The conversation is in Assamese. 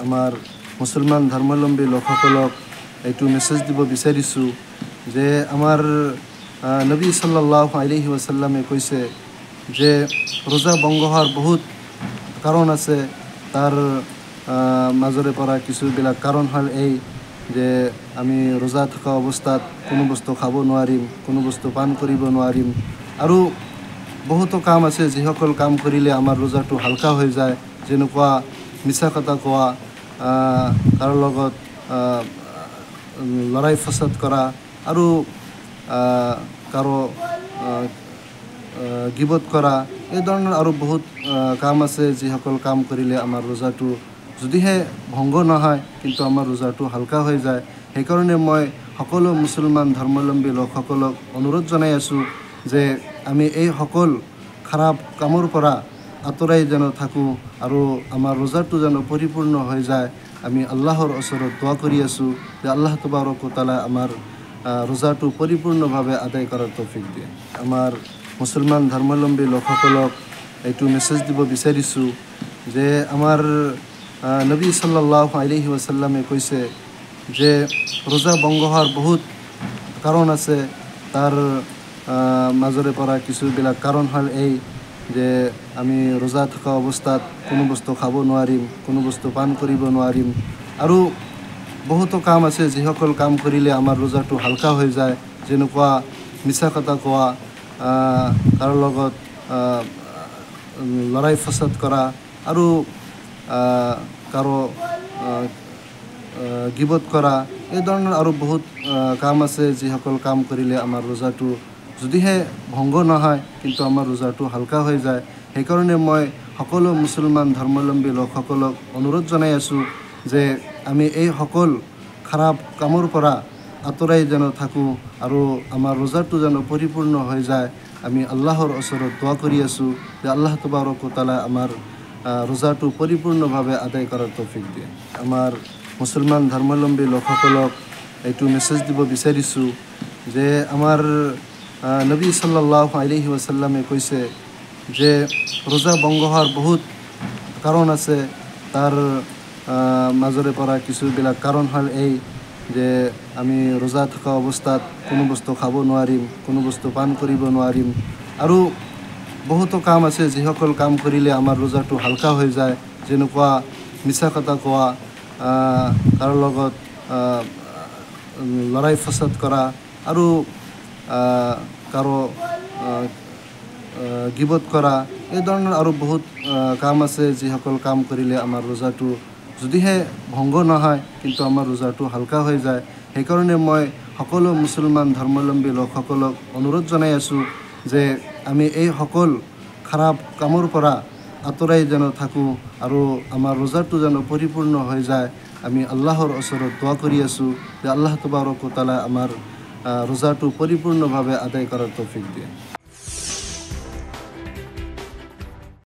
আমাৰ মুছলমান ধৰ্মাৱলম্বী লোকসকলক এইটো মেছেজ দিব বিচাৰিছোঁ যে আমাৰ নবী সাল্লাল্লাহু আলাইহি ওয়াসাল্লামে কৈছে যে ৰোজা ভংগ হোৱাৰ বহুত কাৰণ আছে। তাৰ মাজৰে পৰা কিছুবিলাক কাৰণ হ'ল এই যে আমি ৰোজা থকা অৱস্থাত কোনো বস্তু খাব নোৱাৰিম, কোনো বস্তু পান কৰিব নোৱাৰিম, আৰু বহুতো কাম আছে যিসকল কাম কৰিলে আমাৰ ৰোজাটো হালকা হৈ যায়, যেনেকুৱা মিছা কথা কোৱা, কাৰো লগত লৰাই ফচাদ কৰা, আৰু কাৰো গিবত কৰা, এই ধৰণৰ আৰু বহুত কাম আছে যিসকল কাম কৰিলে আমাৰ ৰোজাটো যদিহে ভংগ নহয় কিন্তু আমাৰ ৰোজাটো হালকা হৈ যায়। সেইকাৰণে মই সকলো মুছলমান ধৰ্মাৱলম্বী লোকসকলক অনুৰোধ জনাই আছোঁ যে আমি এই সকল খাৰাপ কামৰ পৰা আঁতৰাই যেন থাকোঁ আৰু আমাৰ ৰোজাটো যেন পৰিপূৰ্ণ হৈ যায়। আমি আল্লাহৰ ওচৰত দোৱা কৰি আছোঁ যে আল্লাহ তাবাৰক ও তাআলা আমাৰ ৰোজাটো পৰিপূৰ্ণভাৱে আদায় কৰাৰ তৌফিক দিয়ে। আমাৰ মুছলমান ধৰ্মাৱলম্বী লোকসকলক এইটো মেছেজ দিব বিচাৰিছোঁ যে আমাৰ নবী সাল্লাল্লাহু আলাইহি ওয়াসাল্লামে কৈছে যে ৰোজা ভংগ হোৱাৰ বহুত কাৰণ আছে। তাৰ মাজৰে পৰা কিছুবিলাক কাৰণ হ'ল এই যে আমি ৰোজা থকা অৱস্থাত কোনো বস্তু খাব নোৱাৰিম, কোনো বস্তু পান কৰিব নোৱাৰিম, আৰু বহুতো কাম আছে যিসকল কাম কৰিলে আমাৰ ৰোজাটো হালকা হৈ যায়, যেনেকুৱা মিছা কথা কোৱা, কাৰো লগত লৰাই ফচাদ কৰা, আৰু কাৰো গিবত কৰা, এই ধৰণৰ আৰু বহুত কাম আছে যিসকল কাম কৰিলে আমাৰ ৰোজাটো যদিহে ভংগ নহয় কিন্তু আমাৰ ৰোজাটো হালকা হৈ যায়। সেইকাৰণে মই সকলো মুছলমান ধৰ্মাৱলম্বী লোকসকলক অনুৰোধ জনাই আছোঁ যে আমি এই সকল খাৰাপ কামৰ পৰা আঁতৰাই যেন থাকোঁ আৰু আমাৰ ৰোজাটো যেন পৰিপূৰ্ণ হৈ যায়। আমি আল্লাহৰ ওচৰত দোৱা কৰি আছোঁ যে আল্লাহ তাবাৰক ও তাআলা আমাৰ ৰোজাটো পৰিপূৰ্ণভাৱে আদায় কৰাৰ তৌফিক দিয়ে। আমাৰ মুছলমান ধৰ্মাৱলম্বী লোকসকলক এইটো মেছেজ দিব বিচাৰিছোঁ যে আমাৰ নবী সাল্লাল্লাহু আলাইহি ওয়াসাল্লামে কৈছে যে ৰোজা ভংগ হোৱাৰ বহুত কাৰণ আছে। তাৰ মাজৰে পৰা কিছুবিলাক কাৰণ হ'ল এই যে আমি ৰোজা থকা অৱস্থাত কোনো বস্তু খাব নোৱাৰিম, কোনো বস্তু পান কৰিব নোৱাৰিম, আৰু বহুতো কাম আছে যিসকল কাম কৰিলে আমাৰ ৰোজাটো হালকা হৈ যায়, যেনেকুৱা মিছা কথা কোৱা, কাৰো লগত লৰাই ফচাদ কৰা, আৰু কাৰো গিবত কৰা, এই ধৰণৰ আৰু বহুত কাম আছে যিসকল কাম কৰিলে আমাৰ ৰোজাটো যদিহে ভংগ নহয় কিন্তু আমাৰ ৰোজাটো হালকা হৈ যায়। সেইকাৰণে মই সকলো মুছলমান ধৰ্মাৱলম্বী লোকসকলক অনুৰোধ জনাই আছোঁ যে আমি এই সকল খাৰাপ কামৰ পৰা আঁতৰাই যেন থাকোঁ আৰু আমাৰ ৰোজাটো যেন পৰিপূৰ্ণ হৈ যায়। আমি আল্লাহৰ ওচৰত দোৱা কৰি আছোঁ যে আল্লাহ তাবাৰক ও তাআলা আমাৰ ৰোজাটো পৰিপূৰ্ণভাৱে আদায় কৰাৰ তৌফিক দিয়ে।